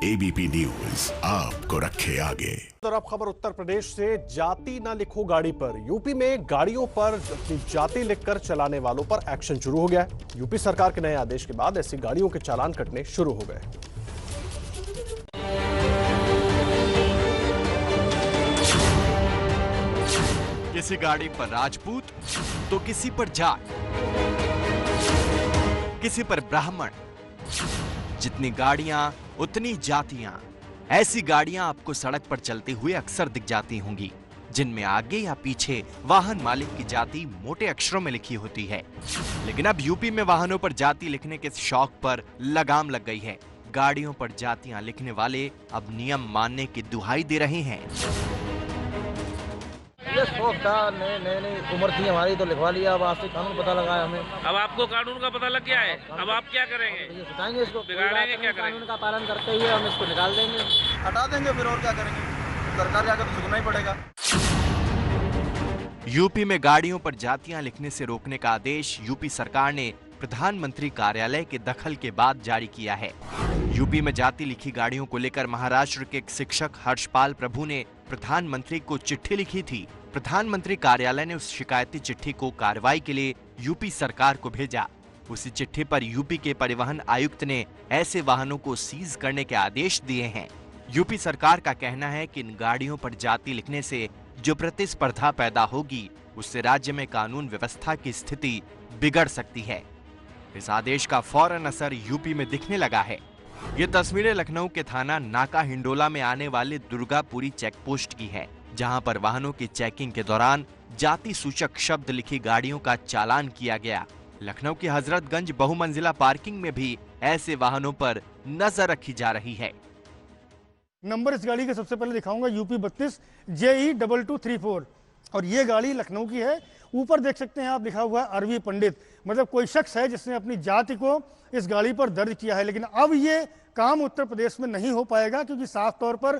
ABP news आपको रखे आगे। और अब खबर उत्तर प्रदेश से। जाति ना लिखो गाड़ी पर। यूपी में गाड़ियों पर अपनी जाति लिखकर चलाने वालों पर एक्शन शुरू हो गया है। यूपी सरकार के नए आदेश के बाद ऐसी गाड़ियों के चालान कटने शुरू हो गए। किसी गाड़ी पर राजपूत तो किसी पर जाट, किसी पर ब्राह्मण। जितनी गाड़ियां उतनी जातियां। ऐसी गाड़ियां आपको सड़क पर चलते हुए अक्सर दिख जाती होंगी, जिनमें आगे या पीछे वाहन मालिक की जाति मोटे अक्षरों में लिखी होती है। लेकिन अब यूपी में वाहनों पर जाति लिखने के शौक पर लगाम लग गई है। गाड़ियों पर जातियां लिखने वाले अब नियम मानने की दुहाई दे रहे हैं। ये शौक था, नई उम्र थी हमारी तो लिखवा लिया। अब आज से कानून पता लगा है हमें। अब आपको कानून का पता लग गया है, अब आप क्या करेंगे? ये सिखाएंगे इसको, बिगाड़ेंगे, क्या करेंगे? कानून का पालन करते हुए हम इसको निकाल देंगे, हटा देंगे। फिर और क्या करेंगे? सरकार जाकर तो झुकना ही पड़ेगा। यूपी में गाड़ियों पर जातियां लिखने से रोकने का आदेश यूपी सरकार ने प्रधानमंत्री कार्यालय के दखल के बाद जारी किया है। यूपी में जाति लिखी गाड़ियों को लेकर महाराष्ट्र के एक शिक्षक हर्षपाल प्रभु ने प्रधानमंत्री को चिट्ठी लिखी थी। प्रधानमंत्री कार्यालय ने उस शिकायती चिट्ठी को कार्रवाई के लिए यूपी सरकार को भेजा। उसी चिट्ठी पर यूपी के परिवहन आयुक्त ने ऐसे वाहनों को सीज करने के आदेश दिए हैं। यूपी सरकार का कहना है कि इन गाड़ियों पर जाति लिखने से जो प्रतिस्पर्धा पैदा होगी, उससे राज्य में कानून व्यवस्था की स्थिति बिगड़ सकती है। इस आदेश का फौरन असर यूपी में दिखने लगा है। ये तस्वीरें लखनऊ के थाना नाका हिंडोला में आने वाले दुर्गापुरी चेक पोस्ट की है, जहां पर वाहनों की चेकिंग के दौरान जाति सूचक शब्द लिखी गाड़ियों का चालान किया गया। लखनऊ की हजरतगंज बहुमंजिला पार्किंग में भी ऐसे वाहनों पर नजर रखी जा रही है। नंबर इस गाड़ी के सबसे पहले दिखाऊंगा, यूपी 32 JE2234 और ये गाड़ी लखनऊ की है। ऊपर देख सकते हैं आप, लिखा हुआ है अरवी पंडित, मतलब कोई शख्स है जिसने अपनी जाति को इस गाड़ी पर दर्ज किया है। लेकिन अब ये काम उत्तर प्रदेश में नहीं हो पाएगा, क्योंकि साफ तौर पर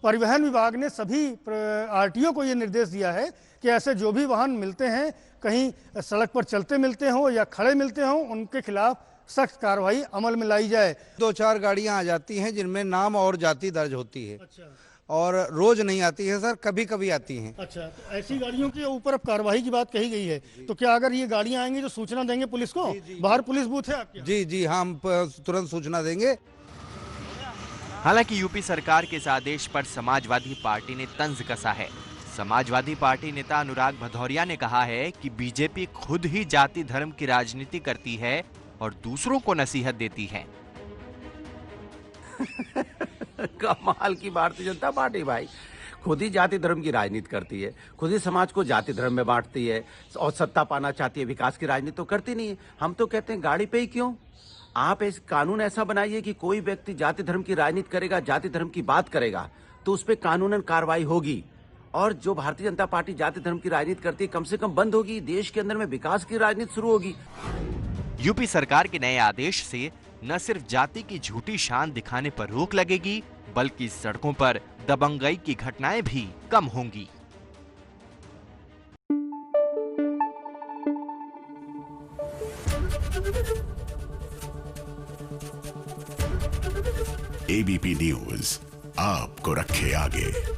परिवहन विभाग ने सभी आरटीओ को ये निर्देश दिया है कि ऐसे जो भी वाहन मिलते हैं, कहीं सड़क पर चलते मिलते हों या खड़े मिलते हों, उनके खिलाफ सख्त कार्रवाई अमल में लाई जाए। 2-4 गाड़ियां आ जाती हैं जिनमें नाम और जाति दर्ज होती है। अच्छा। और रोज नहीं आती है सर, कभी कभी आती हैं। अच्छा, तो ऐसी गाड़ियों के ऊपर अब कार्रवाई की बात कही गई है, तो क्या अगर ये गाड़ियां आएंगी तो सूचना देंगे पुलिस को? बाहर पुलिस बूथ है आपके? जी, हम तुरंत सूचना देंगे। हालांकि यूपी सरकार के इस आदेश पर समाजवादी पार्टी ने तंज कसा है। समाजवादी पार्टी नेता अनुराग भदौरिया ने कहा है कि बीजेपी खुद ही जाति धर्म की राजनीति करती है और दूसरों को नसीहत देती है। कमाल की भारतीय जनता पार्टी भाई, खुद ही जाति धर्म की राजनीति करती है, खुद ही समाज को जाति धर्म में बांटती है और सत्ता पाना चाहती है। विकास की राजनीति तो करती नहीं है। हम तो कहते हैं गाड़ी पे ही क्यों, आप इस कानून ऐसा बनाइए कि कोई व्यक्ति जाति धर्म की राजनीति करेगा, जाति धर्म की बात करेगा, तो उस पर कानूनन कार्रवाई होगी। और जो भारतीय जनता पार्टी जाति धर्म की राजनीति करती है, कम से कम बंद होगी। देश के अंदर में विकास की राजनीति शुरू होगी। यूपी सरकार के नए आदेश से न सिर्फ जाति की झूठी शान दिखाने पर रोक लगेगी, बल्कि सड़कों पर दबंगई की घटनाएं भी कम होंगी। एबीपी न्यूज आपको रखे आगे।